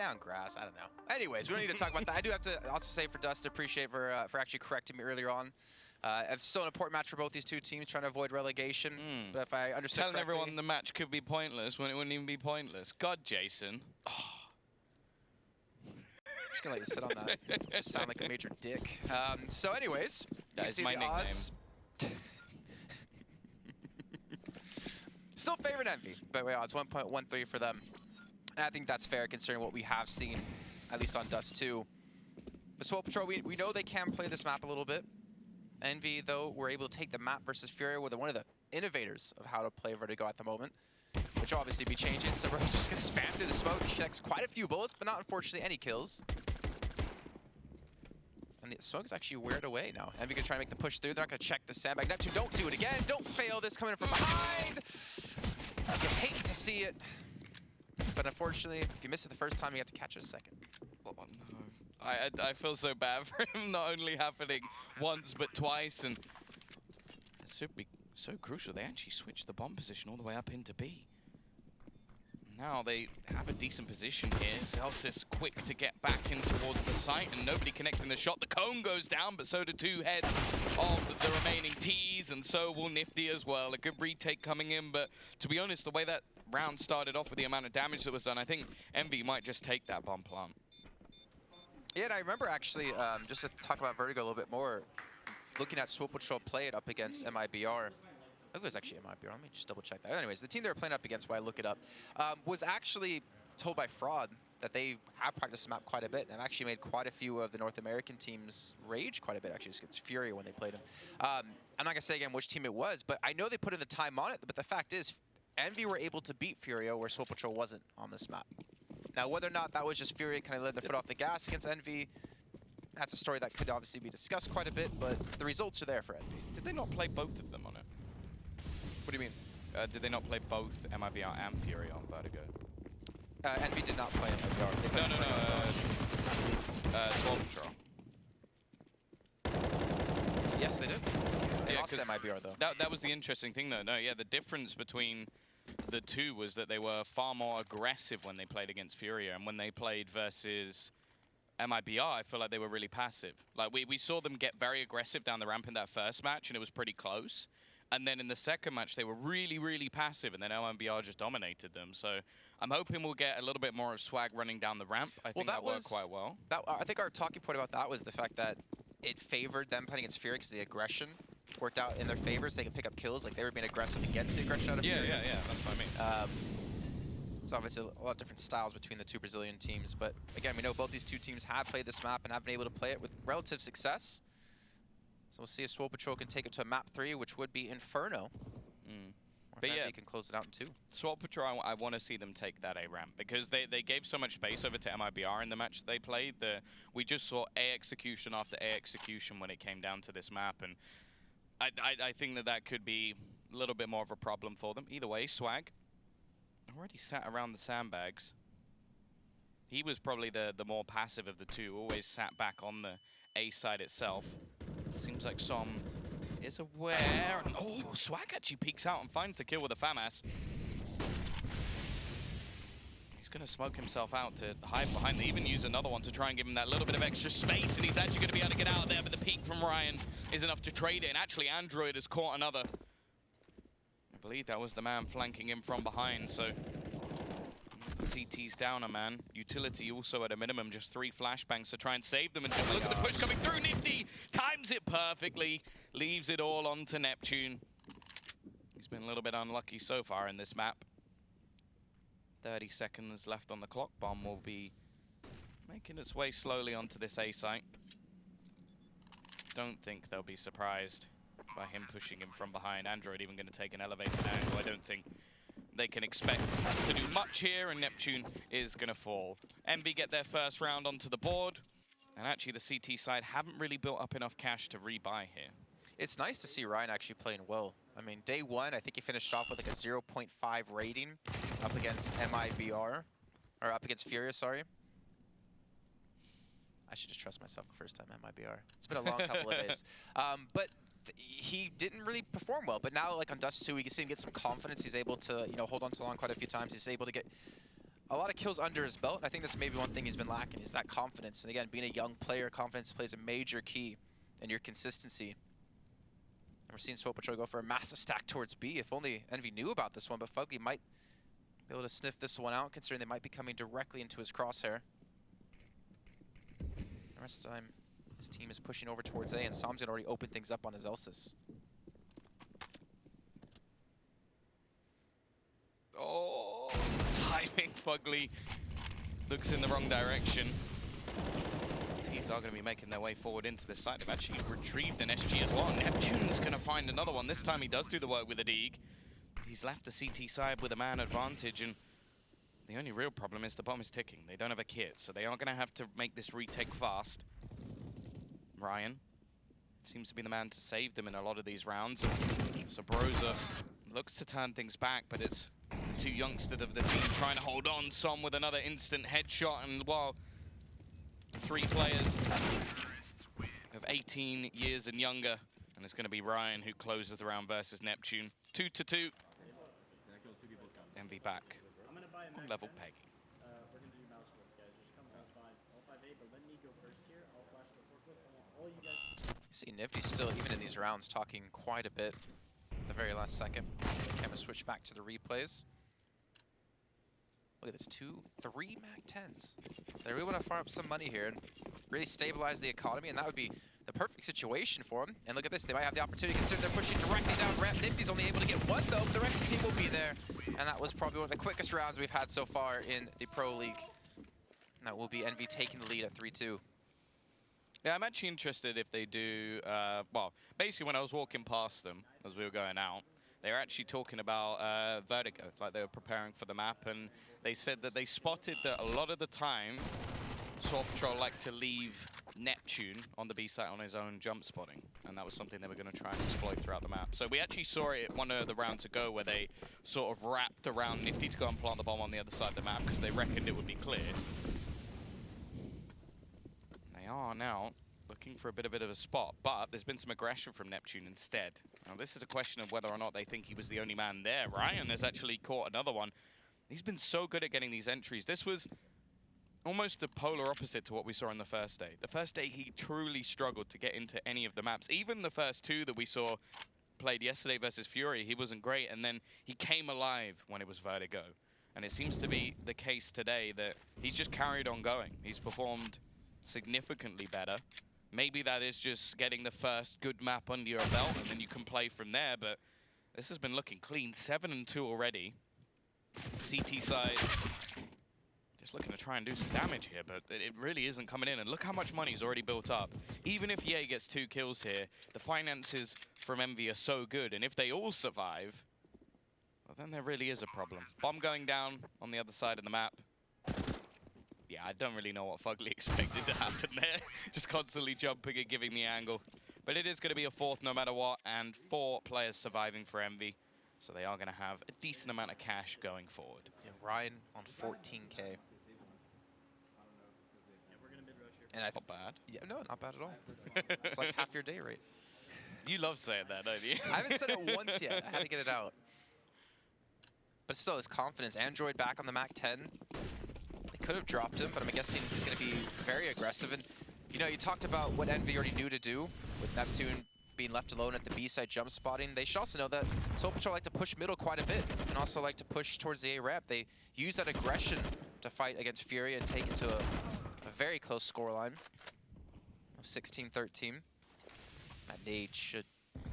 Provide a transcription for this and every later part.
on grass. I don't know. Anyways, we don't need to talk about that. I do have to also say for Dust, appreciate for actually correcting me earlier on. It's still an important match for both these two teams, trying to avoid relegation. But if I understand Telling everyone the match could be pointless when it wouldn't even be pointless. God, Jason. Oh. I'm just gonna let you sit on that. You just sound like a major dick. So anyways, that you is see my the nickname. odds. Still favored Envy, but way odds 1.13 for them. And I think that's fair considering what we have seen, at least on Dust 2. But Swole Patrol, we know they can play this map a little bit. Envy, though, were able to take the map versus Fury, where they're one of the innovators of how to play Vertigo at the moment, which will obviously be changing. So we're just going to spam through the smoke, checks quite a few bullets, but not, unfortunately, any kills. And the smoke is actually weared away now. Envy can try to make the push through. They're not going to check the sandbag. Neptune, don't do it again. Don't fail this coming in from behind. You hate to see it. But unfortunately, if you miss it the first time, you have to catch it a second. Oh, no. I feel so bad for him not only happening once, but twice. And it should be so crucial. They actually switched the bomb position all the way up into B. Now they have a decent position here. Celsius quick to get back in towards the site, and nobody connecting the shot. The cone goes down, but so do two heads of the remaining Ts, and so will Nifty as well. A good retake coming in, but to be honest, the way that round started off with the amount of damage that was done, I think Envy might just take that bomb plant. Yeah, and I remember actually, just to talk about Vertigo a little bit more, looking at Swole Patrol play it up against MIBR. I think it was actually MIBR. Let me just double check that. Anyways, the team they were playing up against, while I look it up, was actually told by Fraud that they have practiced the map quite a bit and have actually made quite a few of the North American teams rage quite a bit, actually, against Fury when they played him. I'm not going to say again which team it was, but I know they put in the time on it, but the fact is, Envy were able to beat Furio where Swole Patrol wasn't on this map. Now, whether or not that was just Fury kind of letting their foot off the gas against Envy, that's a story that could obviously be discussed quite a bit, but the results are there for Envy. Did they not play both of them on it? What do you mean? Did they not play both MIBR and Fury on Vertigo? Envy did not play MIBR. They played Swole Patrol. Yes, they did. They lost to MIBR, though. That was the interesting thing, though. No, yeah, the difference between the two was that they were far more aggressive when they played against Furia, and when they played versus MIBR, I feel like they were really passive. Like, we saw them get very aggressive down the ramp in that first match, and it was pretty close. And then in the second match, they were really, really passive, and then MIBR just dominated them. So I'm hoping we'll get a little bit more of swag running down the ramp. I think that worked quite well. I think our talking point about that was the fact that it favored them playing against Fury because the aggression worked out in their favor, so they could pick up kills. Like, they were being aggressive against the aggression out of Fury. Yeah, that's what I mean. It's obviously a lot of different styles between the two Brazilian teams, but again, we know both these two teams have played this map and have been able to play it with relative success. So we'll see if Swole Patrol can take it to map 3, which would be Inferno. But yeah, you can close it out in 2. Swole Patrol, I want to see them take that A ramp because they gave so much space over to MIBR in the match they played. We just saw A execution after A execution when it came down to this map, and I think that could be a little bit more of a problem for them. Either way, Swag already sat around the sandbags. He was probably the more passive of the two, always sat back on the A side itself. Seems like Som is aware, and oh, Swag actually peeks out and finds the kill with a FAMAS. He's going to smoke himself out to hide behind. They even use another one to try and give him that little bit of extra space, and he's actually going to be able to get out of there, but the peek from Ryan is enough to trade it, and actually Android has caught another. I believe that was the man flanking him from behind, so CT's down a man. Utility also at a minimum, just 3 flashbangs to try and save them. And look at the push coming through. Nifty times it perfectly, leaves it all onto Neptune. He's been a little bit unlucky so far in this map. 30 seconds left on the clock. Bomb will be making its way slowly onto this A site. Don't think they'll be surprised by him pushing him from behind. Android even going to take an elevated angle. I don't think they can expect to do much here, and Neptune is going to fall. MB get their first round onto the board, and actually the CT side haven't really built up enough cash to rebuy here. It's nice to see Ryan actually playing well. I mean, day 1, I think he finished off with like a 0.5 rating up against MIBR, or up against Furia, sorry. I should just trust myself the first time MIBR. It's been a long couple of days. But he didn't really perform well, but now, like on Dust 2, we can see him get some confidence. He's able to, hold on to long quite a few times. He's able to get a lot of kills under his belt. I think that's maybe one thing he's been lacking is that confidence. And again, being a young player, confidence plays a major key in your consistency. And we're seeing Swole Patrol go for a massive stack towards B. If only Envy knew about this one, but Fugly might be able to sniff this one out, considering they might be coming directly into his crosshair. The rest of the time, his team is pushing over towards A, and Sam's already opened things up on his Elsis. Oh, timing. Fugly looks in the wrong direction. These are going to be making their way forward into this side. They've actually retrieved an SG as well. Neptune's going to find another one. This time he does do the work with a Deeg. He's left the CT side with a man advantage, and the only real problem is the bomb is ticking. They don't have a kit, so they are going to have to make this retake fast. Ryan seems to be the man to save them in a lot of these rounds. So Broza looks to turn things back, but it's the two youngsters of the team trying to hold on. Som with another instant headshot, and while 3 players of 18 years and younger, and it's going to be Ryan who closes the round versus Neptune. 2-2. Envy back on level Peggy. We're going to do mouse splits, guys. Just come all 5A, but let me go first here. I'll flash the forklift. All you guys. You see Nifty still, even in these rounds, talking quite a bit at the very last second. Camera switch back to the replays. Look at this, 2, 3 MAC-10s. They really want to farm up some money here and really stabilize the economy, and that would be the perfect situation for them. And look at this, they might have the opportunity, considering they're pushing directly down ramp. Nifty's only able to get one, though, but the rest of the team will be there. And that was probably one of the quickest rounds we've had so far in the Pro League. And that will be Envy taking the lead at 3-2. Yeah, I'm actually interested if they do, well, basically when I was walking past them as we were going out, they were actually talking about Vertigo, like they were preparing for the map, and they said that they spotted that a lot of the time, Swole Patrol like to leave Neptune on the B site on his own jump spotting, and that was something they were going to try and exploit throughout the map. So we actually saw it one of the rounds ago where they sort of wrapped around Nifty to go and plant the bomb on the other side of the map because they reckoned it would be clear. They are now looking for a bit of a spot, but there's been some aggression from Neptune instead. Now this is a question of whether or not they think he was the only man there. Ryan has actually caught another one. He's been so good at getting these entries. This was almost the polar opposite to what we saw on the first day. The first day he truly struggled to get into any of the maps. Even the first 2 that we saw played yesterday versus Fury, he wasn't great, and then he came alive when it was Vertigo. And it seems to be the case today that he's just carried on going. He's performed significantly better. Maybe that is just getting the first good map under your belt, and then you can play from there, but this has been looking clean. 7-2 already. CT side just looking to try and do some damage here, but it really isn't coming in. And look how much money's already built up. Even if Ye gets 2 kills here, the finances from Envy are so good, and if they all survive, well, then there really is a problem. Bomb going down on the other side of the map. Yeah, I don't really know what Fugly expected to happen there. Just constantly jumping and giving the angle. But it is going to be a 4th no matter what, and 4 players surviving for Envy. So they are going to have a decent amount of cash going forward. Yeah, Ryan on 14K. Yeah, we're going to mid-rush here. And That's not bad. Yeah, no, not bad at all. It's like half your day rate. You love saying that, don't you? I haven't said it once yet. I had to get it out. But still, his confidence. Android back on the MAC-10. They could have dropped him, but I'm guessing he's going to be very aggressive. And, you know, you talked about what Envy already knew to do with Neptune being left alone at the B-side jump spotting. They should also know that Swole Patrol like to push middle quite a bit and also like to push towards the A-ramp. They use that aggression to fight against Fury and take it to a very close scoreline of 16-13. That nade should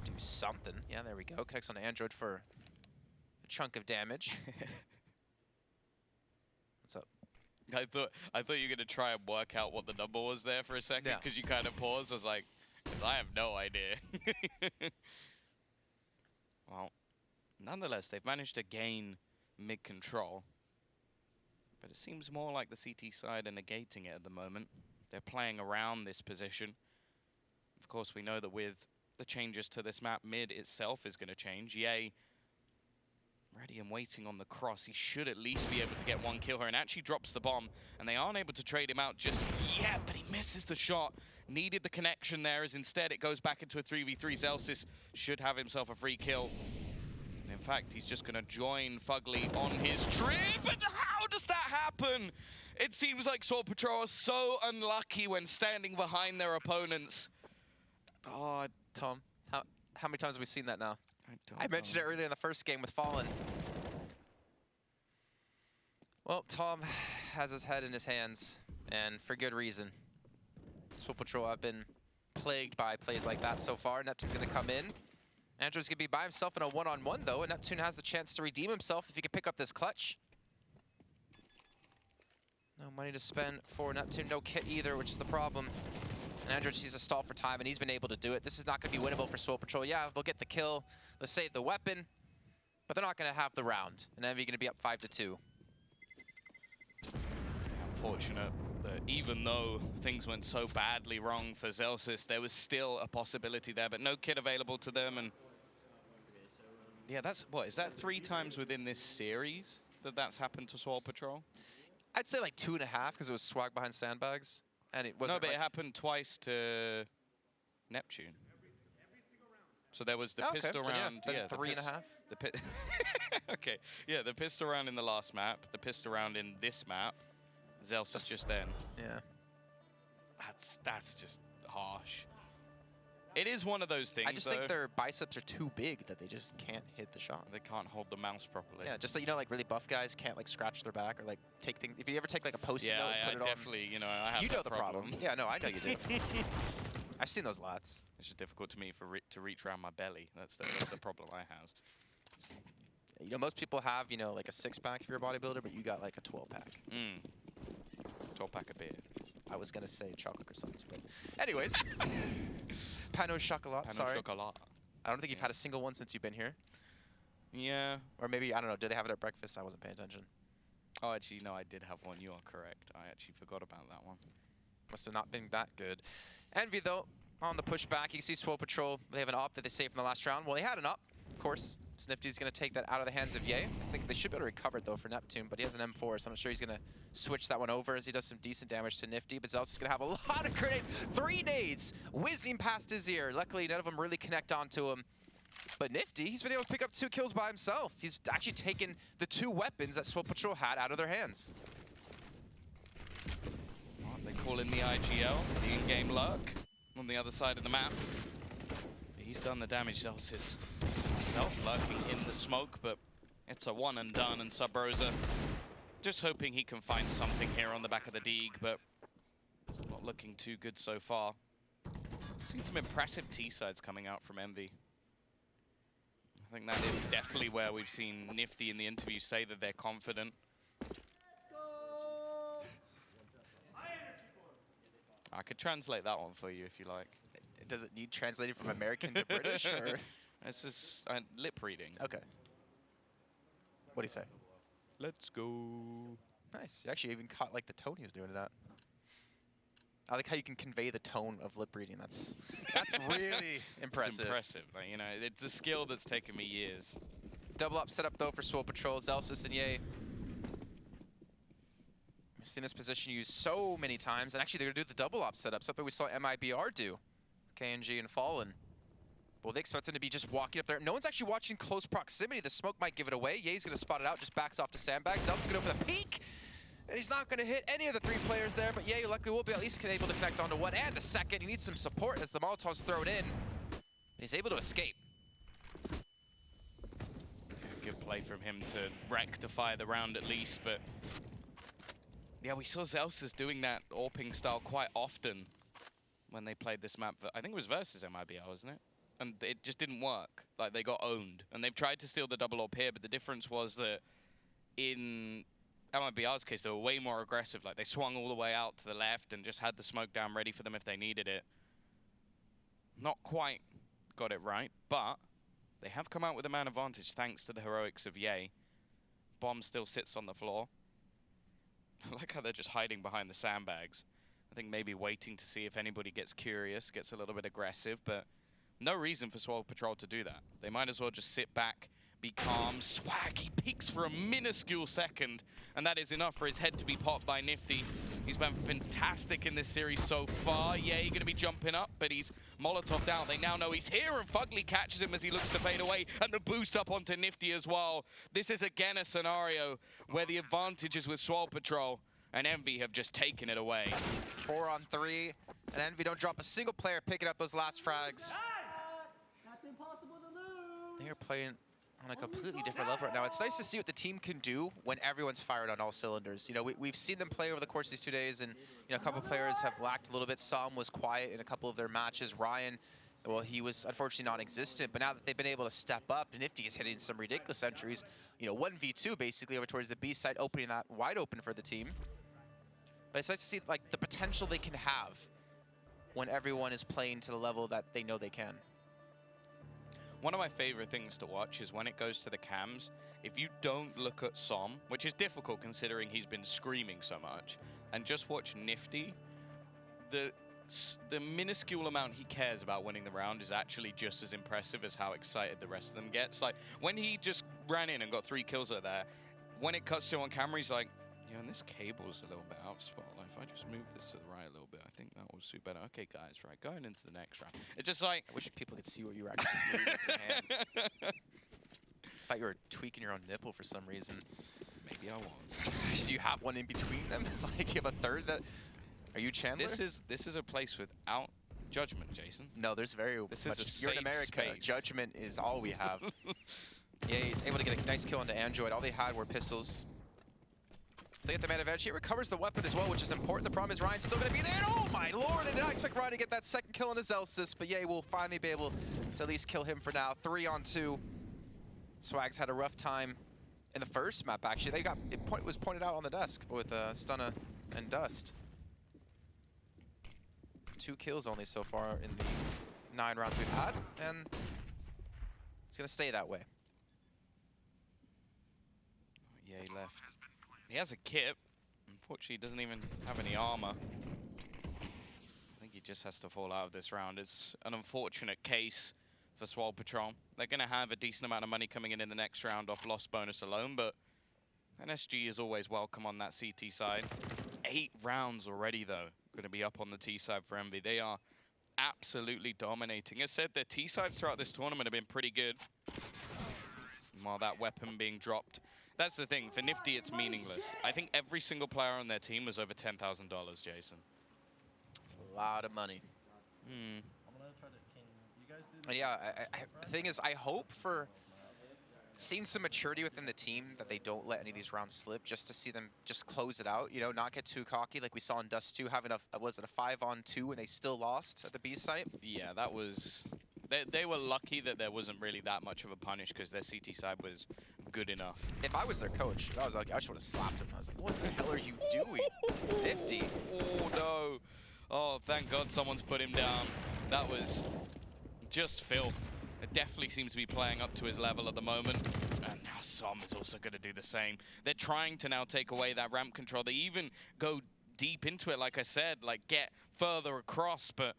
do something. Yeah, there we go. Connects on Android for a chunk of damage. What's up? I thought you were going to try and work out what the number was there for a second, because you kind of paused. I was like, I have no idea. Well, nonetheless, they've managed to gain mid-control. But it seems more like the CT side are negating it at the moment. They're playing around this position. Of course, we know that with the changes to this map, mid itself is going to change. Ye, ready and waiting on the cross. He should at least be able to get 1 kill here, and actually drops the bomb. And they aren't able to trade him out just yet, but he misses the shot. Needed the connection there, as instead it goes back into a 3v3. Zelsis should have himself a free kill. And in fact, he's just going to join Fugly on his trip. And how does that happen? It seems like Swole Patrol are so unlucky when standing behind their opponents. Oh, Tom, how many times have we seen that now? I mentioned it earlier in the first game with Fallen. Well, Tom has his head in his hands, and for good reason. Swole Patrol have been plagued by plays like that so far. Neptune's going to come in. Andrew's going to be by himself in a one-on-one, though, and Neptune has the chance to redeem himself if he can pick up this clutch. No money to spend for Neptune, no kit either, which is the problem. And Andrew just needs to stall for time, and he's been able to do it. This is not going to be winnable for Swole Patrol. Yeah, they'll get the kill, they'll save the weapon, but they're not going to have the round. And Envy going to be up 5-2. Unfortunate that even though things went so badly wrong for Zelsis, there was still a possibility there, but no kit available to them. And yeah, that's what is that 3 times within this series that's happened to Swole Patrol? I'd say like 2.5 because it was swag behind sandbags, and it wasn't. No, but like it happened twice to Neptune. So there was the pistol round. Then yeah, 3.5. Okay, yeah, the pistol round in the last map, the pistol round in this map. Zelsis just then. Yeah. That's just harsh. It is one of those things. I just think their biceps are too big that they just can't hit the shot. They can't hold the mouse properly. Yeah, just so you know, like really buff guys can't like scratch their back or like take things. If you ever take like a post-it note and put it definitely, on, you know, I have you know that the problem. Yeah, no, I know you do. I've seen those lots. It's just difficult to me to reach around my belly. That's the problem I have. You know, most people have, you know, like a 6-pack if you're a bodybuilder, but you got like a 12-pack. 12-pack of beer. I was gonna say chocolate croissants, but anyways. Pain au chocolat, sorry. Chocolat. I don't think you've had a single one since you've been here. Yeah. Or maybe, I don't know, do they have it at breakfast? I wasn't paying attention. Oh, actually, no, I did have one. You are correct. I actually forgot about that one. Must have not been that good. Envy, though, on the pushback. You can see Swole Patrol, they have an op that they saved from the last round. Well, they had an op, of course. Snifty's going to take that out of the hands of Ye. I think they should be able to recover it, though, for Neptune, but he has an M4, so I'm not sure he's going to switch that one over as he does some decent damage to Nifty, but Zel's going to have a lot of grenades. 3 nades whizzing past his ear. Luckily, none of them really connect onto him. But Nifty, he's been able to pick up 2 kills by himself. He's actually taken the 2 weapons that Swole Patrol had out of their hands. Oh, they call in the IGL, the in-game lurk, on the other side of the map. He's done the damage. Zelsis himself lurking in the smoke, but it's a one and done. And Sub Rosa just hoping he can find something here on the back of the Deeg, but not looking too good so far. Seen some impressive T-sides coming out from Envy. I think that is definitely where we've seen Nifty in the interview say that they're confident. I could translate that one for you if you like. Does it need translated from American to British, or? It's just lip reading. Okay. What do you say? Let's go. Nice. You actually even caught like the tone he was doing it at. I like how you can convey the tone of lip reading. That's really impressive. It's impressive. Like, you know, it's a skill that's taken me years. Double up setup though for Swole Patrol, Zelsis and Ye. We've seen this position used so many times, and actually they're gonna do the double op setup, something we saw MIBR do. KNG and Fallen. Well, they expect him to be just walking up there. No one's actually watching close proximity. The smoke might give it away. Ye's going to spot it out, just backs off to sandbags. Zel's going to go for the peek, and he's not going to hit any of the 3 players there, but Ye luckily will be at least able to connect onto 1 and the second. He needs some support as the Molotov's thrown in, and he's able to escape. Good play from him to rectify the round at least, but yeah, we saw Zelsis doing that AWPing style quite often when they played this map. I think it was versus MIBR, wasn't it? And it just didn't work. Like, they got owned. And they've tried to steal the double AWP here, but the difference was that in MIBR's case, they were way more aggressive. Like, they swung all the way out to the left and just had the smoke down ready for them if they needed it. Not quite got it right, but they have come out with a man advantage thanks to the heroics of Ye. Bomb still sits on the floor. I like how they're just hiding behind the sandbags. I think maybe waiting to see if anybody gets curious, gets a little bit aggressive, but no reason for Swole Patrol to do that. They might as well just sit back, be calm. Swag, he peeks for a minuscule second, and that is enough for his head to be popped by Nifty. He's been fantastic in this series so far. Yeah, he's going to be jumping up, but he's Molotov down. They now know he's here, and Fugly catches him as he looks to fade away, and the boost up onto Nifty as well. This is again a scenario where the advantage is with Swole Patrol, and Envy have just taken it away. 4 on 3, and Envy don't drop a single player picking up those last frags. That's impossible to lose. They are playing on a completely different level right now. It's nice to see what the team can do when everyone's fired on all cylinders. You know, we've seen them play over the course of these 2 days, and you know, a couple of players have lacked a little bit. Sam was quiet in a couple of their matches. Ryan, well, he was unfortunately non-existent, but now that they've been able to step up, Nifty is hitting some ridiculous entries. You know, 1v2 basically over towards the B side, opening that wide open for the team. But it's nice to see like the potential they can have when everyone is playing to the level that they know they can. One of my favorite things to watch is when it goes to the cams, if you don't look at Som, which is difficult considering he's been screaming so much, and just watch Nifty, the minuscule amount he cares about winning the round is actually just as impressive as how excited the rest of them gets. Like, when he just ran in and got 3 kills out there, when it cuts to him on camera, he's like, yeah, and this cable's a little bit out of spot. Like, if I just move this to the right a little bit, I think that will suit better. Okay, guys, right, going into the next round. It's just like... I wish people could see what you were actually doing with your hands. Thought you were tweaking your own nipple for some reason. Maybe I was. Do you have one in between them? Like, do you have a third that... Are you Chandler? This is a place without judgment, Jason. No, there's very this much. Is a You're in safe America. space. Judgment is all we have. Yeah, he's able to get a nice kill onto Android. All they had were pistols. So they get the man advantage. He recovers the weapon as well, which is important. The problem is Ryan's still going to be there. And oh my lord, I did not expect Ryan to get that second kill on his Elsis, but yeah, we'll finally be able to at least kill him for now. 3 on 2. Swags had a rough time in the first map, actually. They got it was pointed out on the desk with Stunna and Dust. 2 kills only so far in the 9 rounds we've had, and it's going to stay that way. Yeah, he left. He has a kit. Unfortunately, he doesn't even have any armor. I think he just has to fall out of this round. It's an unfortunate case for Swole Patrol. They're going to have a decent amount of money coming in the next round off loss bonus alone, but NSG is always welcome on that CT side. 8 rounds already, though, going to be up on the T side for Envy. They are absolutely dominating. As said, their T sides throughout this tournament have been pretty good. While that weapon being dropped. That's the thing, for Nifty it's meaningless. I think every single player on their team was over $10,000, Jason. It's a lot of money. I'm gonna try to. Can you guys do? And yeah, the thing is, I hope for seeing some maturity within the team that they don't let any of these rounds slip, just to see them just close it out, you know, not get too cocky like we saw in Dust 2, having was it a 5 on 2 and they still lost at the B site? Yeah, that was... They were lucky that there wasn't really that much of a punish because their CT side was good enough. If I was their coach, I was like, I just would have slapped him. I was like, what the hell are you doing? 50. Oh, no. Oh, thank God someone's put him down. That was just filth. It definitely seems to be playing up to his level at the moment. And now Som is also going to do the same. They're trying to now take away that ramp control. They even go deep into it, like I said, like get further across, but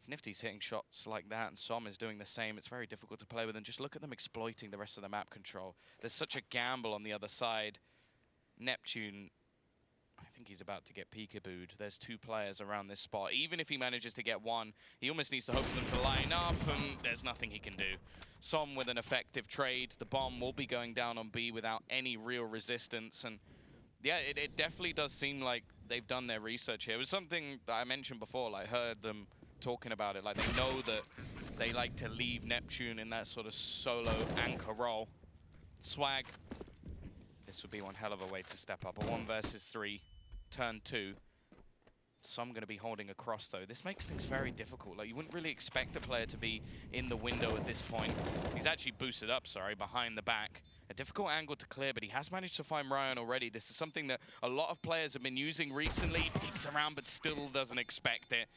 if Nifty's hitting shots like that and Som is doing the same, it's very difficult to play with. And just look at them exploiting the rest of the map control. There's such a gamble on the other side. Neptune, I think he's about to get peekabooed. There's 2 players around this spot. Even if he manages to get 1, he almost needs to hope for them to line up, and there's nothing he can do. Som with an effective trade. The bomb will be going down on B without any real resistance. And yeah, it definitely does seem like they've done their research here. It was something that I mentioned before, like heard them talking about it. Like they know that they like to leave Neptune in that sort of solo anchor role. Swag, this would be one hell of a way to step up. A 1 versus 3, turn 2. Som going to be holding across though. This makes things very difficult. Like you wouldn't really expect a player to be in the window at this point. He's actually boosted up, sorry, behind the back. A difficult angle to clear, but he has managed to find Ryan already. This is something that a lot of players have been using recently. Peeks around, but still doesn't expect it.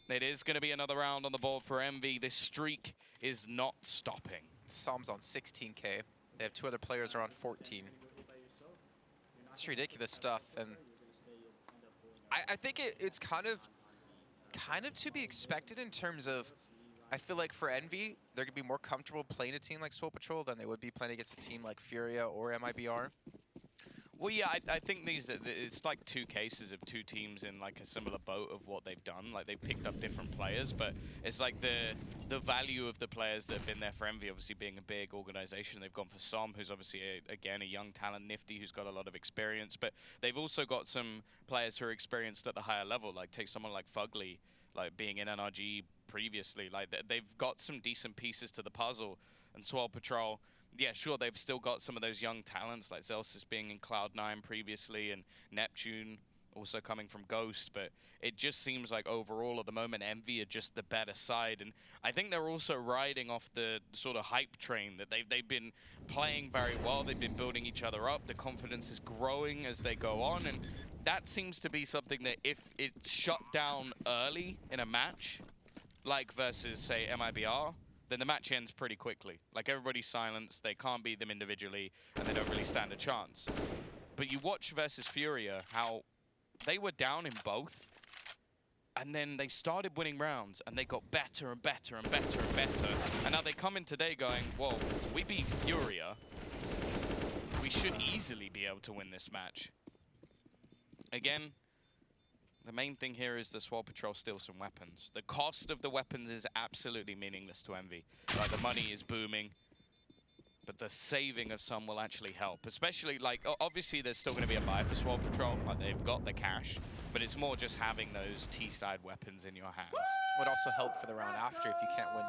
It is going to be another round on the board for Envy. This streak is not stopping. Som's on 16K. They have 2 other players around 14. It's ridiculous stuff, and I think it's kind of to be expected in terms of, I feel like for Envy, they're going to be more comfortable playing a team like Swole Patrol than they would be playing against a team like Furia or MIBR. Well, yeah, I think it's like two cases of two teams in like a similar boat of what they've done. Like they've picked up different players, but it's like the value of the players that have been there for Envy, obviously being a big organization. They've gone for Som, who's obviously again a young talent, Nifty, who's got a lot of experience. But they've also got some players who are experienced at the higher level. Like take someone like Fugly, like being in NRG previously. Like they've got some decent pieces to the puzzle. And Swole Patrol, yeah, sure, they've still got some of those young talents, like Zelsis being in Cloud9 previously, and Neptune also coming from Ghost, but it just seems like overall at the moment, Envy are just the better side, and I think they're also riding off the sort of hype train that they've been playing very well, they've been building each other up, the confidence is growing as they go on, and that seems to be something that if it's shut down early in a match, like versus, say, MIBR, then the match ends pretty quickly. Like, everybody's silenced, they can't beat them individually, and they don't really stand a chance. But you watch versus Furia, how they were down in both, and then they started winning rounds, and they got better and better and better and better. And now they come in today going, well, we beat Furia. We should easily be able to win this match. Again, the main thing here is the Swole Patrol steals some weapons. The cost of the weapons is absolutely meaningless to Envy. Like, the money is booming, but the saving of some will actually help. Especially, like, obviously there's still going to be a buy for Swole Patrol. Like, they've got the cash, but it's more just having those T-side weapons in your hands. Would also help for the round after if you can't win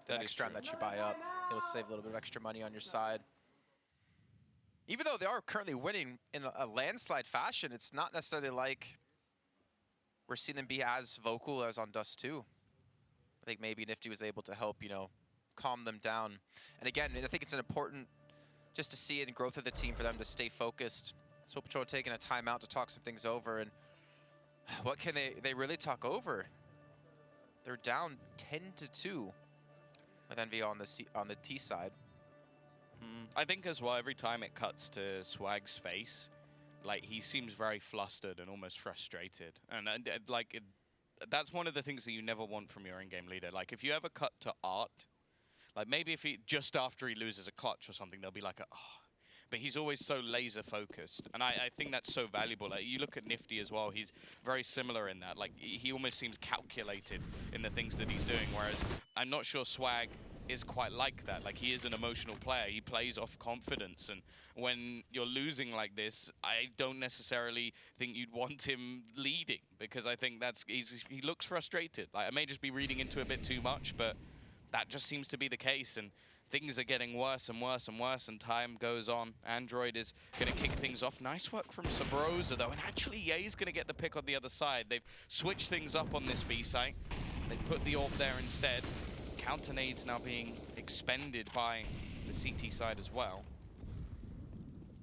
the That next is round true. that you buy up. It'll save a little bit of extra money on your side. Even though they are currently winning in a landslide fashion, it's not necessarily like we're seeing them be as vocal as on Dust 2. I think maybe Nifty was able to help, you know, calm them down. And again, I think it's an important just to see it in growth of the team for them to stay focused. Swole Patrol taking a timeout to talk some things over, and what can they really talk over? They're down 10-2 with Envy on the T side. I think as well, every time it cuts to Swag's face, like, he seems very flustered and almost frustrated. And that's one of the things that you never want from your in-game leader. Like, if you ever cut to Art, like, maybe if he, just after he loses a clutch or something, they'll be like, oh. But he's always so laser focused. And I think that's so valuable. Like, you look at Nifty as well, he's very similar in that. Like, he almost seems calculated in the things that he's doing. Whereas I'm not sure Swag is quite like that. Like, he is an emotional player. He plays off confidence. And when you're losing like this, I don't necessarily think you'd want him leading, because I think he looks frustrated. Like, I may just be reading into it a bit too much, but that just seems to be the case. And things are getting worse and worse and worse, and time goes on. Android is going to kick things off. Nice work from Sabrosa, though. And actually, Ye's going to get the pick on the other side. They've switched things up on this B site. They put the AWP there instead. Counter nades now being expended by the CT side as well.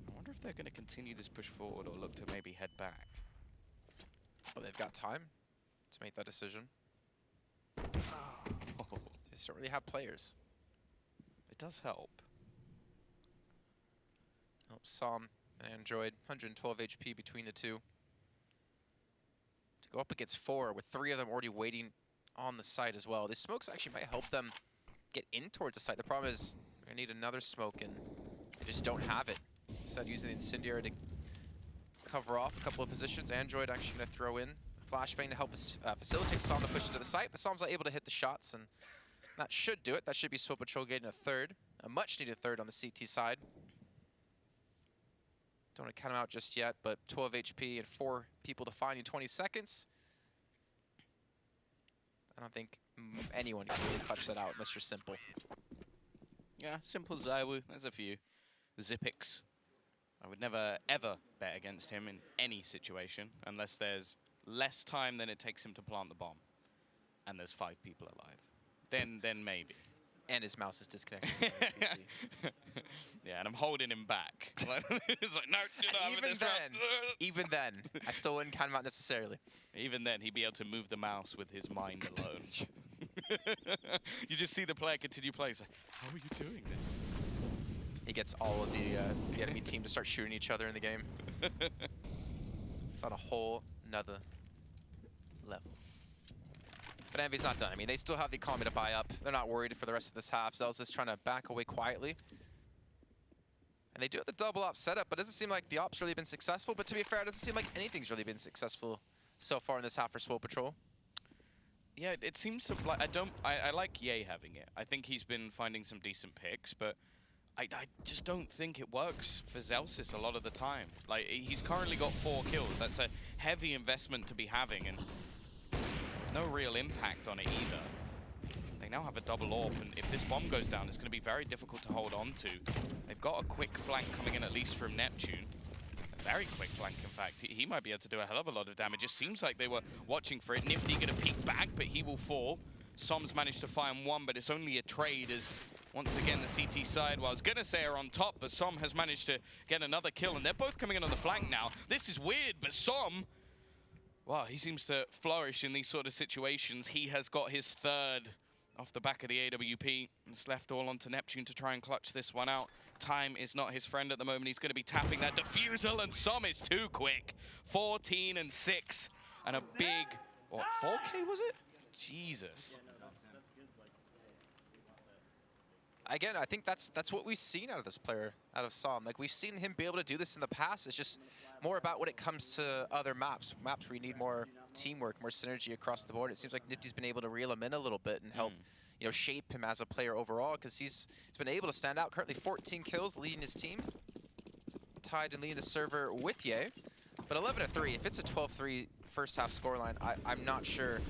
I wonder if they're going to continue this push forward or look to maybe head back. Well, they've got time to make that decision. Oh, They certainly have players. it does help. Oh, Som and Android, 112 HP between the two. To go up against 4 with 3 of them already waiting on the site as well. These smokes actually might help them get in towards the site. The problem is we're gonna need another smoke, and they just don't have it. Instead, using the incendiary to cover off a couple of positions. Android actually gonna throw in a flashbang to help us facilitate Som to push into the site, but Som's not able to hit the shots, and that should do it. That should be Swole Patrol getting a third, a much needed third on the CT side. Don't want to count him out just yet, but 12 HP and 4 people to find in 20 seconds. I don't think anyone can really clutch that out unless you're simple. Yeah, simple Zywoo. There's a few. Zipix. I would never, ever bet against him in any situation unless there's less time than it takes him to plant the bomb and there's 5 people alive. Then maybe. And his mouse is disconnected. From the PC. Yeah, and I'm holding him back. It's like, no, you're not having Even this then, round. even then, I still wouldn't count him out necessarily. Even then, he'd be able to move the mouse with his mind alone. You just see the player continue playing. It's like, how are you doing this? He gets all of the enemy team to start shooting each other in the game. It's on a whole nother level. But Envy's not done. I mean, they still have the economy to buy up. They're not worried for the rest of this half. Zel's just trying to back away quietly. And they do have the double op setup, but it doesn't seem like the op's really been successful. But to be fair, it doesn't seem like anything's really been successful so far in this half for Swole Patrol. Yeah, it seems to like I like Ye having it. I think he's been finding some decent picks, but I just don't think it works for Zelsis a lot of the time. Like, he's currently got 4 kills. That's a heavy investment to be having, and no real impact on it either. They now have a double AWP, and if this bomb goes down, it's going to be very difficult to hold on to. They've got a quick flank coming in, at least from Neptune. A very quick flank, in fact. He might be able to do a hell of a lot of damage. It seems like they were watching for it. Nifty going to peek back, but he will fall. Som's managed to find one, but it's only a trade as, once again, the CT side, well, I was going to say are on top, but Som has managed to get another kill, and they're both coming in on the flank now. This is weird, but Som, well, he seems to flourish in these sort of situations. He has got his 3rd off the back of the AWP. It's left all onto Neptune to try and clutch this one out. Time is not his friend at the moment. He's going to be tapping that defusal, and Som is too quick. 14 and 6, and a big, what, 4K was it? Jesus. Again, I think that's what we've seen out of this player, out of Som. Like, we've seen him be able to do this in the past. It's just more about when it comes to other maps where you need more teamwork, more synergy across the board. It seems like Nifty's been able to reel him in a little bit and help, you know, shape him as a player overall, because he's been able to stand out. Currently 14 kills, leading his team, tied and leading the server with Ye. But 11-3, if it's a 12-3 first half scoreline, I'm not sure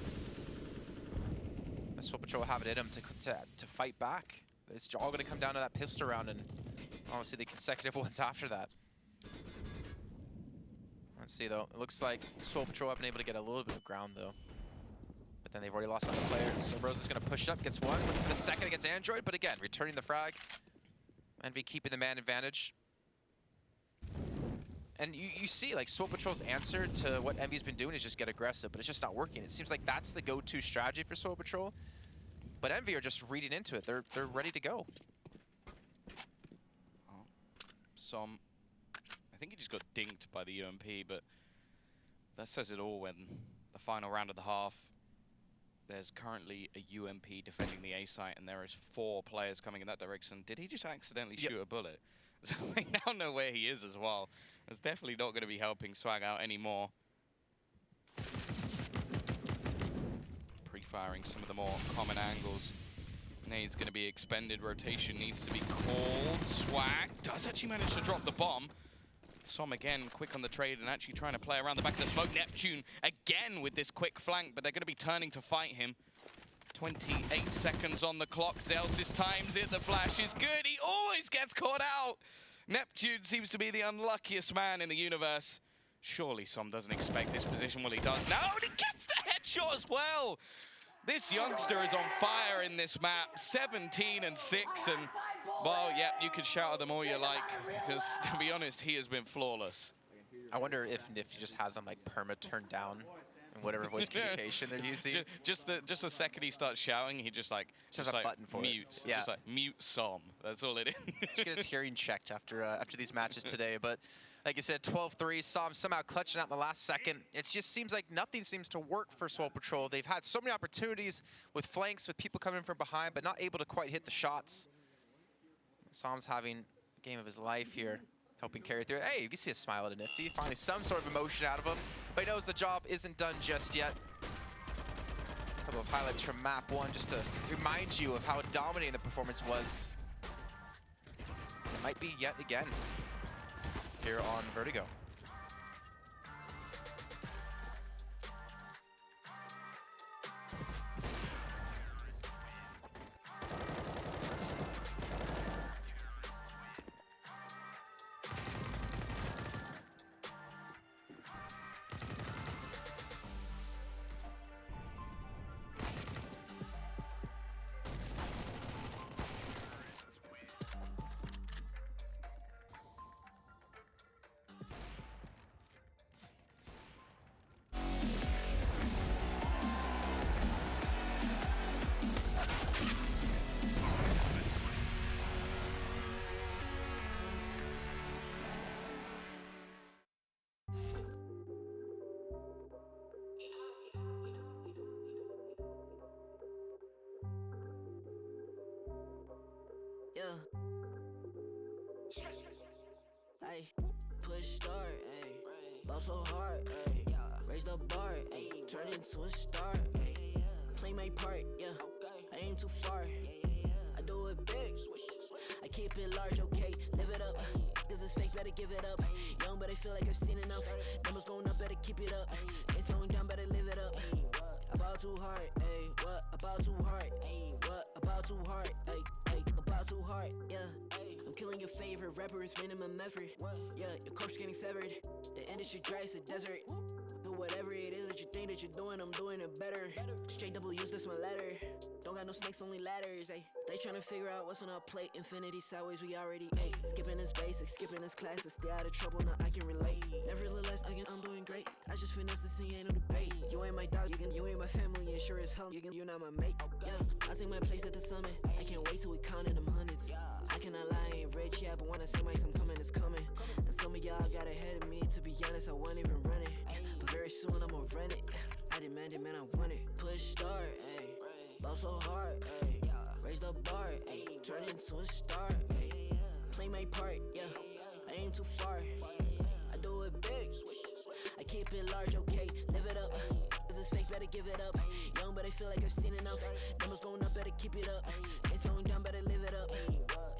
that Swole Patrol will have it in him to fight back. It's all going to come down to that pistol round and obviously the consecutive ones after that. Let's see, though. It looks like Swole Patrol have been able to get a little bit of ground, though. But then they've already lost another player. So Rose is going to push up, gets one. Looking for the second against Android, but again, returning the frag. Envy keeping the man advantage. And you see, like, Swole Patrol's answer to what Envy's been doing is just get aggressive, but it's just not working. It seems like that's the go-to strategy for Swole Patrol. But Envy are just reading into it. They're ready to go. Oh. Som, I think he just got dinked by the UMP, but that says it all when the final round of the half, there's currently a UMP defending the A site, and there is 4 players coming in that direction. Did he just accidentally shoot a bullet? So they now know where he is as well. It's definitely not going to be helping Swag out anymore. Pre-firing some of the more common angles. Nade's going to be expended. Rotation needs to be called. Swag does actually manage to drop the bomb. Som again quick on the trade and actually trying to play around the back of the smoke. Neptune again with this quick flank, but they're going to be turning to fight him. 28 seconds on the clock. Zelsis times it. The flash is good. He always gets caught out. Neptune seems to be the unluckiest man in the universe. Surely Som doesn't expect this position. Well, he does now, and he gets the headshot as well. This youngster is on fire in this map. 17 and 6, and well, yeah, you can shout at them all you like, because to be honest, he has been flawless. I wonder if Nifty just has him like perma turned down in whatever voice communication they're using. Just the second he starts shouting, he just like just like, a button for mutes. Yeah. Just like mute Som. That's all it is. Just get his hearing checked after these matches today. But like you said, 12-3, Som somehow clutching out in the last second. It just seems like nothing seems to work for Swole Patrol. They've had so many opportunities with flanks, with people coming from behind, but not able to quite hit the shots. Som's having a game of his life here, helping carry through. Hey, you can see a smile at a Nifty. Finally some sort of emotion out of him, but he knows the job isn't done just yet. A couple of highlights from map 1 just to remind you of how dominating the performance was. It might be yet again here on Vertigo. Yeah. Ayy, push start, ayy. Ball so hard, ayy. Raise the bar, ayy. Turn into a star, ayy. Play my part, yeah. I aim too far. I do it big. I keep it large, okay. Live it up. Cause it's fake, better give it up. Young, but I feel like I've seen enough. Numbers going up, better keep it up. Ain't slowing down, better live it up. About too hard, ayy. What? About too hard, ayy. What? About too hard, ayy. About too hard, yeah. I'm killing your favorite rapper with minimum effort. Yeah, your corpse getting severed. The industry dry as a desert. Do whatever it is that you think that you're doing, I'm doing it better. Straight double use, that's my ladder. Don't got no snakes, only ladders, ayy. They tryna figure out what's on our plate. Infinity sideways, we already ate. Skipping is basic, skipping is classic. Stay out of trouble, now I can relate. Nevertheless, again, I'm doing great. I just finished this thing, ain't no debate. You ain't my dog, you ain't my family, and sure as hell, you're not my mate. Yeah, I take my place at the summit. I can't wait till we counting them hundreds. I cannot lie, I ain't rich, yeah, but when I say my time coming, it's coming. And some of y'all got ahead of me. To be honest, I wasn't even running. But very soon I'ma run it. I demand it, man, I want it. Push start, ayy. Ball so hard, ayy. Raise the bar, ayy. Turn into a star, ayy. Play my part, yeah. I aim too far. I do it big. I keep it large, okay. Live it up. Cause it's fake, better give it up. Young, but I feel like I've seen enough. Numbers going up, better keep it up. Ain't slowing down, better live it up.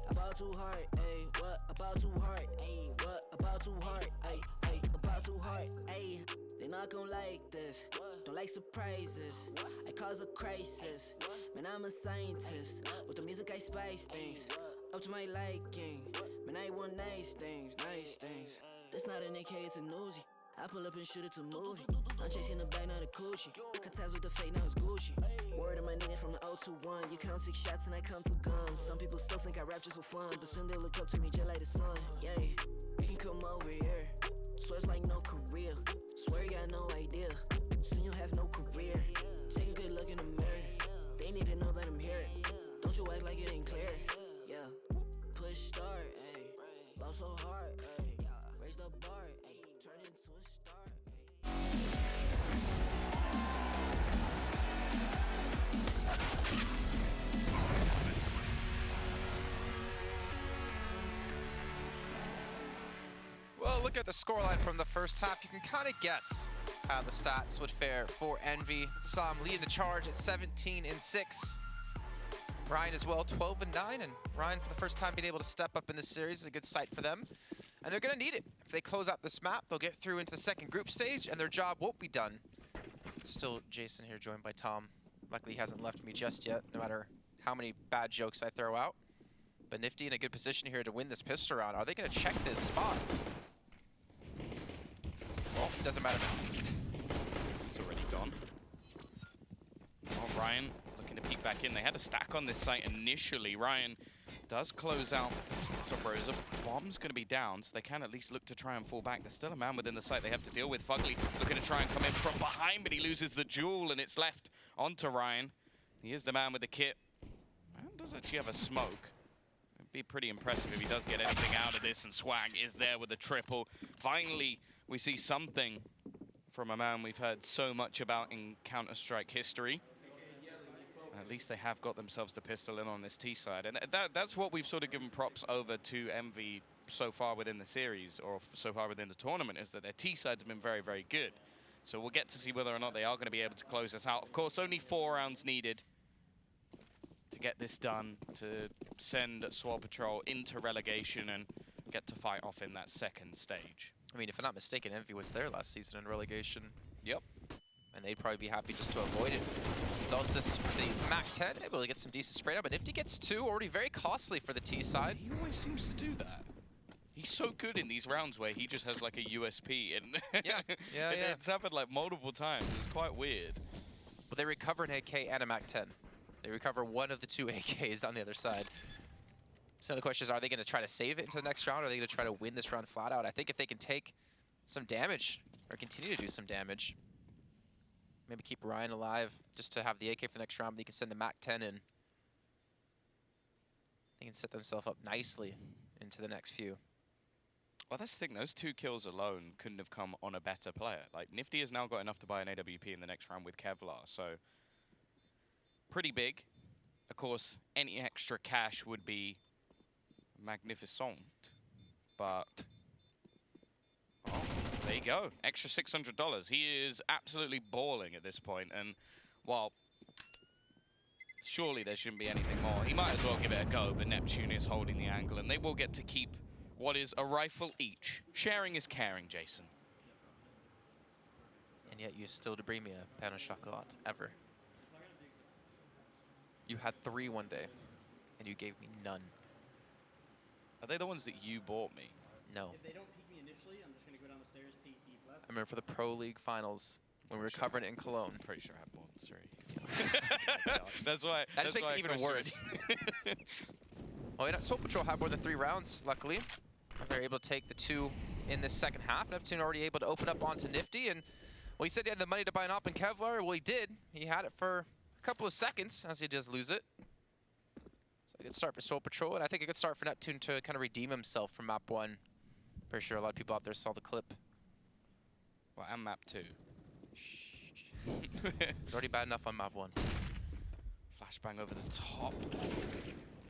About too hard, ayy. What? About too hard, ayy. What? About too hard, ayy. About too hard, ayy. They not gon' like this. Don't like surprises. I cause a crisis. Man, I'm a scientist. With the music, I spice things. Up to my liking. Man, I want nice things, nice things. That's not an AK, it's a Uzi. I pull up and shoot it to movie. I'm chasing the bag, not a coochie. Cut ties with the fake, now it's Gucci. Word of my nigga from the 021. You count 6 shots and I count 2 guns. Some people still think I rap just for fun, but soon they look up to me just like the sun. Yeah, you can come over here. Swear it's like no career. Swear you got no idea. Soon you'll have no career. Take a good look in the mirror. They need to know that I'm here. Don't you act like it ain't clear. Yeah, push start, ayy. Ball so hard, ayy. Raise the bar, ayy. Turn into a star, Well, look at the scoreline from the first half. You can kind of guess how the stats would fare for Envy. Saw him leading the charge at 17-6. Ryan as well, 12-9, and Ryan for the first time being able to step up in this series is a good sight for them. And they're gonna need it. If they close out this map, they'll get through into the second group stage, and their job won't be done. Still Jason here, joined by Tom. Luckily, he hasn't left me just yet, no matter how many bad jokes I throw out. But Nifty in a good position here to win this pistol round. Are they gonna check this spot? Well, it doesn't matter now. It's already gone. Oh, Ryan looking to peek back in. They had a stack on this site initially. Ryan does close out Sabrosa. Bomb's going to be down, so they can at least look to try and fall back. There's still a man within the site they have to deal with. Fugly looking to try and come in from behind, but he loses the jewel, and it's left onto Ryan. He is the man with the kit. And does actually have a smoke. It'd be pretty impressive if he does get anything out of this, and Swag is there with the triple. Finally, we see something from a man we've heard so much about in Counter-Strike history. At least they have got themselves the pistol in on this T side. And that's what we've sort of given props over to Envy so far within the series, or so far within the tournament, is that their T sides have been very, very good. So we'll get to see whether or not they are going to be able to close this out. Of course, only 4 rounds needed to get this done, to send Swole Patrol into relegation and get to fight off in that second stage. I mean, if I'm not mistaken, Envy was there last season in relegation. Yep. And they'd probably be happy just to avoid it. Zolcis with the MAC-10, able to get some decent spray down, but Nifty gets 2, already very costly for the T side. He always seems to do that. He's so good in these rounds where he just has like a USP. And Yeah. It's happened like multiple times. It's quite weird. But they recover an AK and a MAC-10. They recover one of the 2 AKs on the other side. So the question is, are they going to try to save it into the next round, or are they going to try to win this round flat out? I think if they can take some damage, or continue to do some damage, maybe keep Ryan alive just to have the AK for the next round, but they can send the MAC-10 in. They can set themselves up nicely into the next few. Well, that's the thing. Those 2 kills alone couldn't have come on a better player. Like, Nifty has now got enough to buy an AWP in the next round with Kevlar, so pretty big. Of course, any extra cash would be magnificent, but There you go. Extra $600. He is absolutely balling at this point, and while surely there shouldn't be anything more, he might as well give it a go, but Neptune is holding the angle, and they will get to keep what is a rifle each. Sharing is caring, Jason. And yet you still to bring me a pan of chocolate, ever. You had 3 one day, and you gave me none. Are they the ones that you bought me? No. If they don't peek me initially, I'm just gonna go down the stairs, peek deep left. I remember for the Pro League finals, when we were covering it in Cologne. I'm pretty sure I had more than 3. That's why. That just makes why it I even questioned worse. it. Well, you know, Swole Patrol had more than 3 rounds, luckily. They're able to take the 2 in this second half. Neptune already able to open up onto Nifty, and well, he said he had the money to buy an op in Kevlar. Well, he did. He had it for a couple of seconds, as he does lose it. So a good start for Swole Patrol, and I think a good start for Neptune to kind of redeem himself from map 1. Pretty sure a lot of people out there saw the clip. Well, and map 2. It's already bad enough on map 1. Flashbang over the top.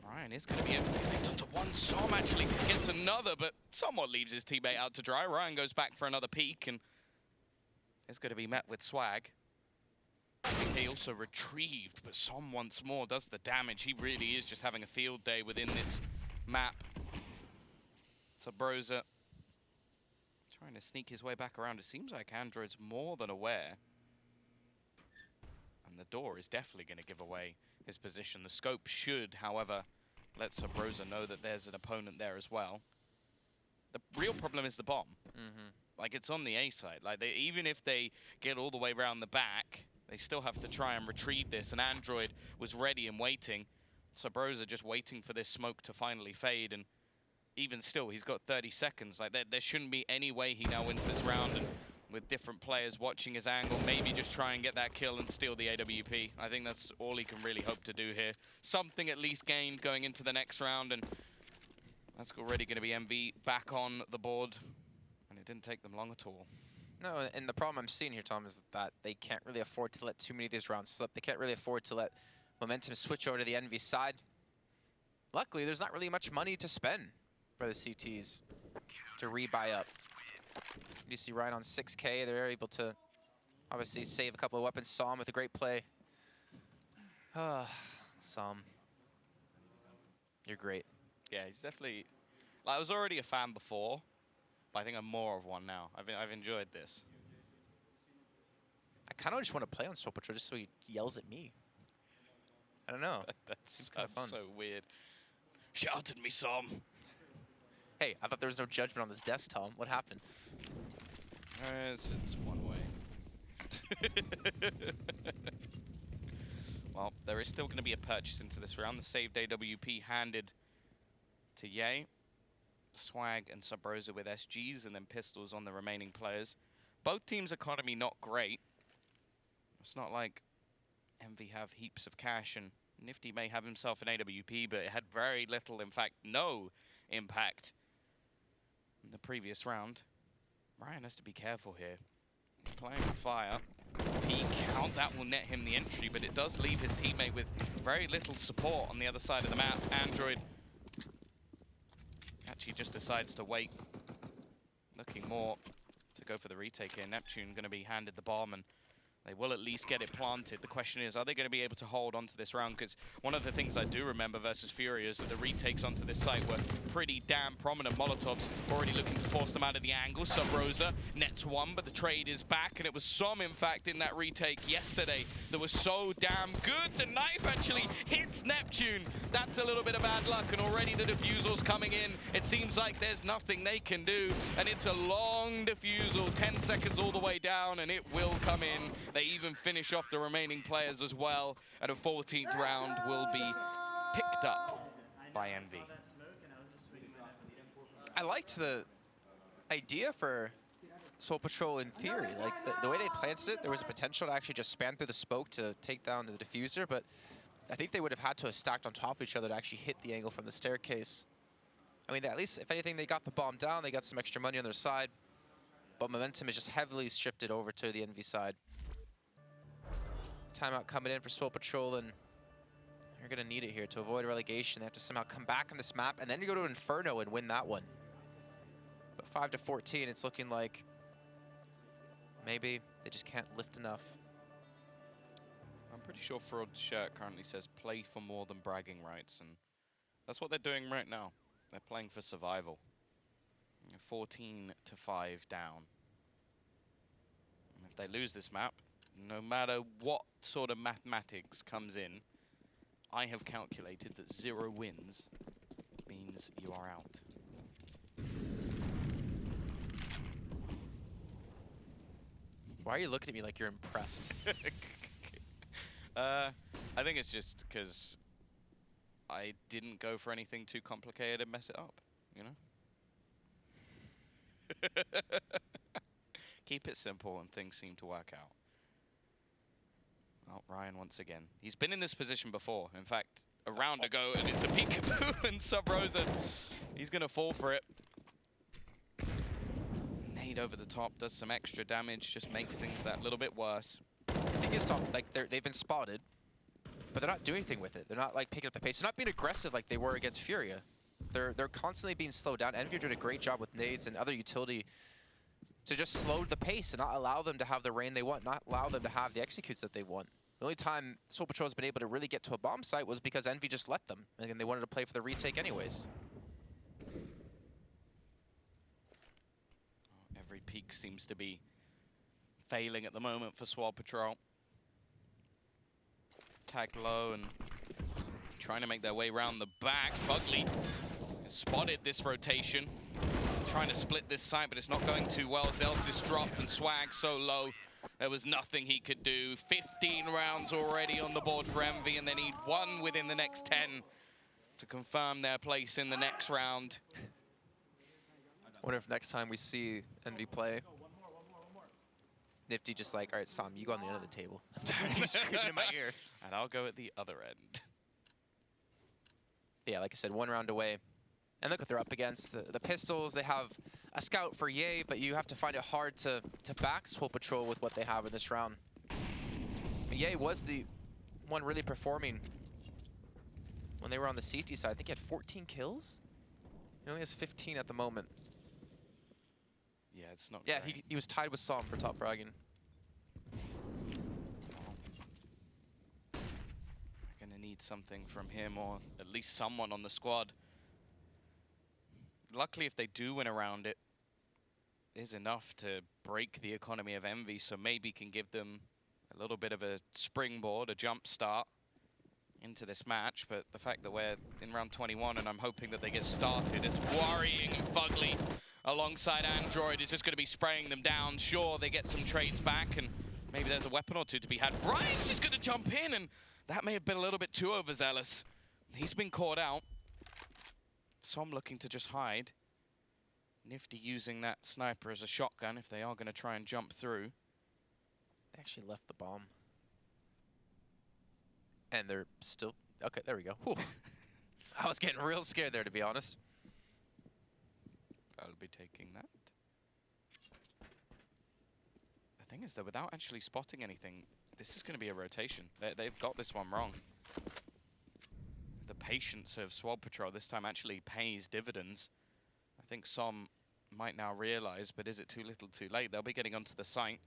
Ryan is going to be able to connect onto one. Som actually gets another, but somewhat leaves his teammate out to dry. Ryan goes back for another peek, and is going to be met with swag. I think they also retrieved, but Som once more does the damage. He really is just having a field day within this map. Sabrosa trying to sneak his way back around. It seems like Android's more than aware. And the door is definitely going to give away his position. The scope should, however, let Sabrosa know that there's an opponent there as well. The real problem is the bomb. Like, it's on the A side. Like, even if they get all the way around the back, they still have to try and retrieve this. And Android was ready and waiting. Sabrosa just waiting for this smoke to finally fade. And even still, he's got 30 seconds. Like, there shouldn't be any way he now wins this round. And with different players watching his angle, maybe just try and get that kill and steal the AWP. I think that's all he can really hope to do here. Something at least gained going into the next round, and that's already going to be MV back on the board, and it didn't take them long at all. No, and the problem I'm seeing here, Tom, is that they can't really afford to let too many of these rounds slip. They can't really afford to let momentum switch over to the Envy side. Luckily, there's not really much money to spend for the CTs to rebuy up. You see Ryan on 6K. They're able to obviously save a couple of weapons. Som with a great play. Som, you're great. Yeah, he's definitely... Like, I was already a fan before, but I think I'm more of one now. I've enjoyed this. I kind of just want to play on Swole Patrol just so he yells at me. I don't know. That's kind of fun. so weird. Shout at me, Som. Hey, I thought there was no judgment on this desk, Tom. What happened? It's one way. Well, there is still going to be a purchase into this round. The saved AWP handed to Ye. Swag and Sabrosa with SGs, and then pistols on the remaining players. Both teams' economy not great. It's not like Envy have heaps of cash, and Nifty may have himself an AWP, but it had very little, in fact, no impact in the previous round. Ryan has to be careful here. He's playing with fire. Peek out, that will net him the entry, but it does leave his teammate with very little support on the other side of the map. Android actually just decides to wait. Looking more to go for the retake here. Neptune going to be handed the bomb, and they will at least get it planted. The question is, are they going to be able to hold onto this round? Because one of the things I do remember versus Fury is that the retakes onto this site were pretty damn prominent. Molotovs already looking to force them out of the angle. Sabrosa nets one, but the trade is back, and it was Som, in fact, in that retake yesterday that was so damn good. The knife actually hits Neptune. That's a little bit of bad luck, and already the diffusal's coming in. It seems like there's nothing they can do, and it's a long diffusal, 10 seconds all the way down, and it will come in. They even finish off the remaining players as well, and a 14th round will be picked up by Envy. I liked the idea for Swole Patrol in theory. Like, the way they planted it, there was a potential to actually just span through the smoke to take down the diffuser, but I think they would have had to have stacked on top of each other to actually hit the angle from the staircase. I mean, at least, if anything, they got the bomb down, they got some extra money on their side, but momentum is just heavily shifted over to the Envy side. Timeout coming in for Swole Patrol, and they're going to need it here to avoid relegation. They have to somehow come back on this map, and then you go to Inferno and win that one. But 5-14, it's looking like Maybe they just can't lift enough. I'm pretty sure Fraud's shirt currently says play for more than bragging rights, and that's what they're doing right now. They're playing for survival. 14 to 5 down. And if they lose this map, no matter what sort of mathematics comes in, I have calculated that 0 wins means you are out. Why are you looking at me like you're impressed? I think it's just because I didn't go for anything too complicated and mess it up, you know? Keep it simple and things seem to work out. Oh, Ryan once again. He's been in this position before. In fact, a round ago, and it's a peekaboo and Sub Rosa. He's going to fall for it. Nade over the top does some extra damage, just makes things that little bit worse. I think it's not, like they've been spotted, but they're not doing anything with it. They're not like picking up the pace. They're not being aggressive like they were against Furia. They're constantly being slowed down. Envy are doing a great job with nades and other utility to just slow the pace and not allow them to have the rain they want, not allow them to have the executes that they want. The only time Swole Patrol has been able to really get to a bomb site was because Envy just let them, and they wanted to play for the retake anyways. Every peak seems to be failing at the moment for Swole Patrol. Tag low and trying to make their way around the back. Fugly has spotted this rotation. Trying to split this site, but it's not going too well. Zelsis dropped and Swag so low. There was nothing he could do. 15 rounds already on the board for Envy, and they need 1 within the next 10 to confirm their place in the next round. I wonder if next time we see Envy play, Nifty just like, all right, Sam, you go on the end of the table. I'm tired of you screaming in my ear. And I'll go at the other end. Yeah, like I said, 1 round away. And look what they're up against. The Pistols, they have a scout for Ye, but you have to find it hard to back Swole Patrol with what they have in this round. Ye was the one really performing when they were on the CT side. I think he had 14 kills. He only has 15 at the moment. Yeah, it's not Yeah, great. he was tied with Som for top fragging. We're going to need something from him or at least someone on the squad. Luckily, if they do win around, it is enough to break the economy of Envy, so maybe can give them a little bit of a springboard, a jump start into this match. But the fact that we're in round 21 and I'm hoping that they get started is worrying. And Fugly alongside Android is just going to be spraying them down. Sure, they get some trades back and maybe there's a weapon or two to be had. Ryan's just going to jump in, and that may have been a little bit too overzealous. He's been caught out. Som looking to just hide. Nifty using that sniper as a shotgun if they are going to try and jump through. They actually left the bomb. And they're still... Okay, there we go. Whew. I was getting real scared there, to be honest. I'll be taking that. The thing is, though, without actually spotting anything, this is going to be a rotation. They've got this one wrong. The patience of Swole Patrol this time actually pays dividends. I think Som might now realize, but is it too little too late? They'll be getting onto the site.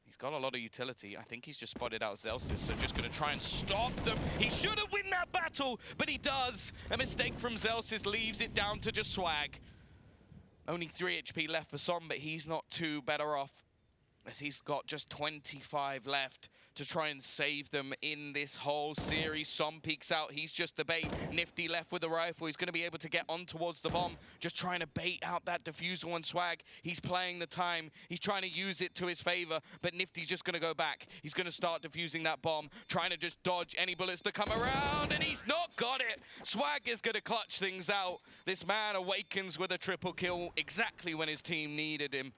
He's got a lot of utility. I think he's just spotted out Zelsis, so just going to try and stop them. He should have won that battle, but he does. A mistake from Zelsis leaves it down to just Swag. Only 3 HP left for Som, but he's not too better off, as he's got just 25 left to try and save them in this whole series. Som peeks out, he's just the bait. Nifty left with the rifle, he's gonna be able to get on towards the bomb, just trying to bait out that defusal on Swag. He's playing the time, he's trying to use it to his favor, but Nifty's just gonna go back. He's gonna start defusing that bomb, trying to just dodge any bullets that come around, and he's not got it. Swag is gonna clutch things out. This man awakens with a triple kill exactly when his team needed him.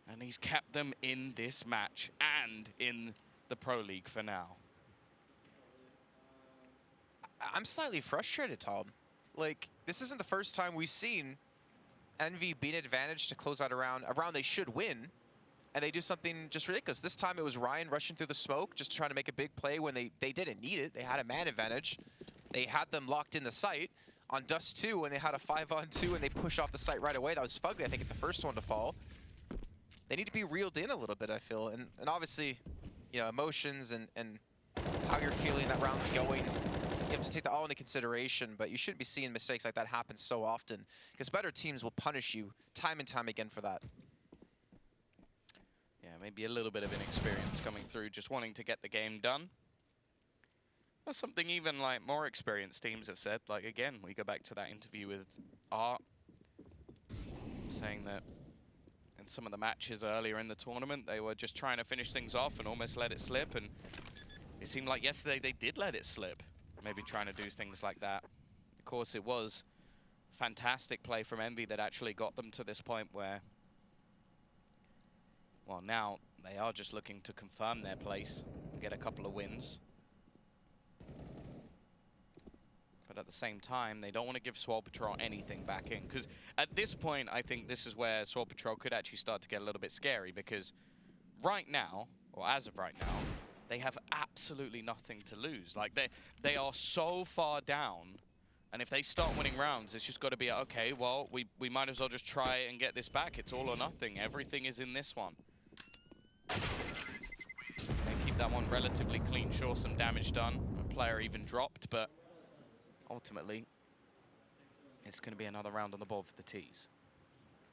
And he's kept them in this match and in the Pro League for now. I'm slightly frustrated, Tom. Like, this isn't the first time we've seen Envy be an advantage to close out a round they should win, and they do something just ridiculous. This time it was Ryan rushing through the smoke, just trying to make a big play when they didn't need it. They had a man advantage. They had them locked in the site. On Dust 2, when they had a 5-on-2 and they pushed off the site right away, that was Fugly, I think, at the first one to fall. they need to be reeled in a little bit, I feel. And obviously, you know, emotions and how you're feeling that round's going, you have to take that all into consideration, but you shouldn't be seeing mistakes like that happen so often, because better teams will punish you time and time again for that. Yeah, maybe a little bit of inexperience coming through, just wanting to get the game done. That's something even like more experienced teams have said. Like, again, we go back to that interview with Art, saying that in some of the matches earlier in the tournament, they were just trying to finish things off and almost let it slip. And it seemed like yesterday they did let it slip, maybe trying to do things like that. Of course, it was fantastic play from Envy that actually got them to this point where, well, now they are just looking to confirm their place, get a couple of wins. But at the same time, they don't want to give Swole Patrol anything back in. Because at this point, I think this is where Swole Patrol could actually start to get a little bit scary. Because right now, or as of right now, they have absolutely nothing to lose. Like, they are so far down. And if they start winning rounds, it's just got to be, okay, well, we might as well just try and get this back. It's all or nothing. Everything is in this one. They keep that one relatively clean. Sure, some damage done. A player even dropped, but ultimately, it's going to be another round on the board for the T's.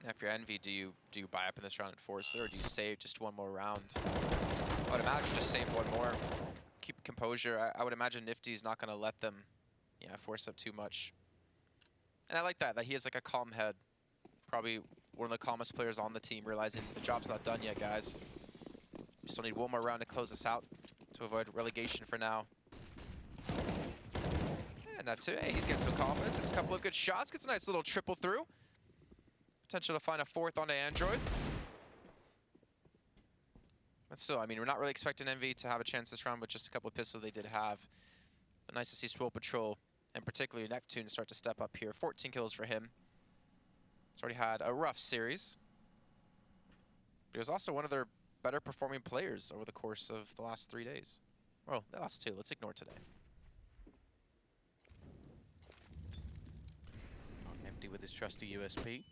If you're Envy, do you buy up in this round and force it, or do you save just one more round? I would imagine just save one more, keep composure. I would imagine Nifty's not going to let them, yeah, force up too much. And I like that he has like a calm head. Probably one of the calmest players on the team, realizing the job's not done yet, guys. We still need one more round to close this out to avoid relegation for now. Not too. Hey, he's getting some confidence. It's a couple of good shots. Gets a nice little triple through. Potential to find a fourth onto Android. But still, I mean, we're not really expecting Envy to have a chance this round with just a couple of pistols they did have. But nice to see Swole Patrol, and particularly Neptune, start to step up here. 14 kills for him. He's already had a rough series. But he was also one of their better performing players over the course of the last 3 days. Well, the last 2. Let's ignore today. With his trusty USP.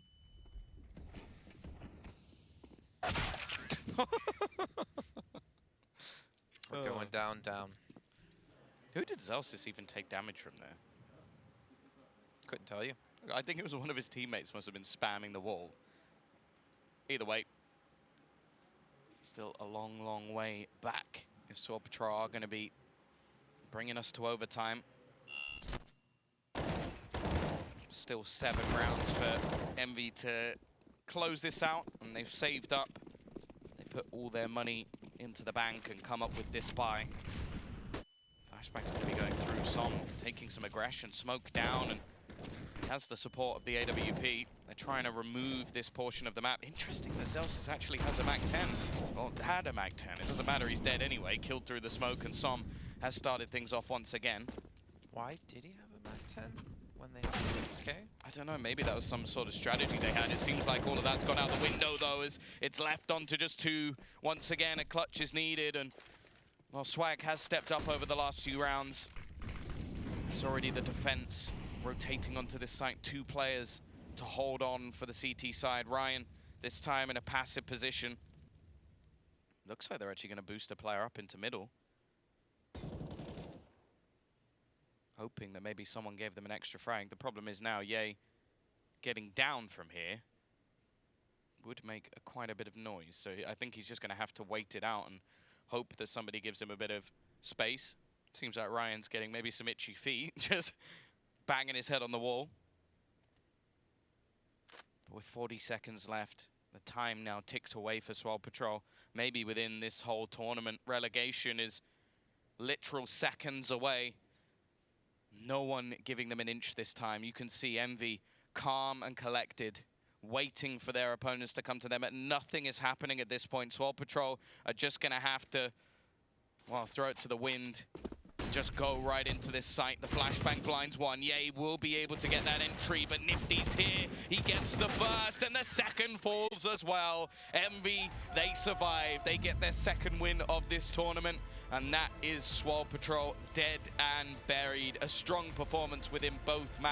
We're going down. Who did Zelsis even take damage from there? Couldn't tell you. I think it was one of his teammates must have been spamming the wall. Either way, still a long, long way back if Swole Patrol are going to be bringing us to overtime. Still 7 rounds for Envy to close this out, and they've saved up. They put all their money into the bank and come up with this buy. Flashback's going to be going through. Som taking some aggression, smoke down, and has the support of the AWP. They're trying to remove this portion of the map. Interesting that Zelsis actually has a MAC-10, or had a MAC-10. It doesn't matter, he's dead anyway. Killed through the smoke, and Som has started things off once again. Why did he have a MAC-10? When they have 6K? I don't know, maybe that was some sort of strategy they had. It seems like all of that's gone out the window, though, as it's left on to just 2. Once again, a clutch is needed, and, well, Swag has stepped up over the last few rounds. It's already the defense rotating onto this site. 2 players to hold on for the CT side. Ryan, this time in a passive position. Looks like they're actually going to boost a player up into middle. Hoping that maybe someone gave them an extra frag. The problem is now, Ye getting down from here would make quite a bit of noise. So I think he's just going to have to wait it out and hope that somebody gives him a bit of space. Seems like Ryan's getting maybe some itchy feet, just banging his head on the wall. But with 40 seconds left, the time now ticks away for Swole Patrol. Maybe within this whole tournament, relegation is literal seconds away. No one giving them an inch this time. You can see Envy calm and collected, waiting for their opponents to come to them. And nothing is happening at this point. Swole Patrol are just going to have to, well, throw it to the wind. Just go right into this site. The flashbang blinds one. Ye will be able to get that entry, but Nifty's here. He gets the first, and the second falls as well. Envy, they survive. They get their second win of this tournament, and that is Swole Patrol dead and buried. A strong performance within both matches.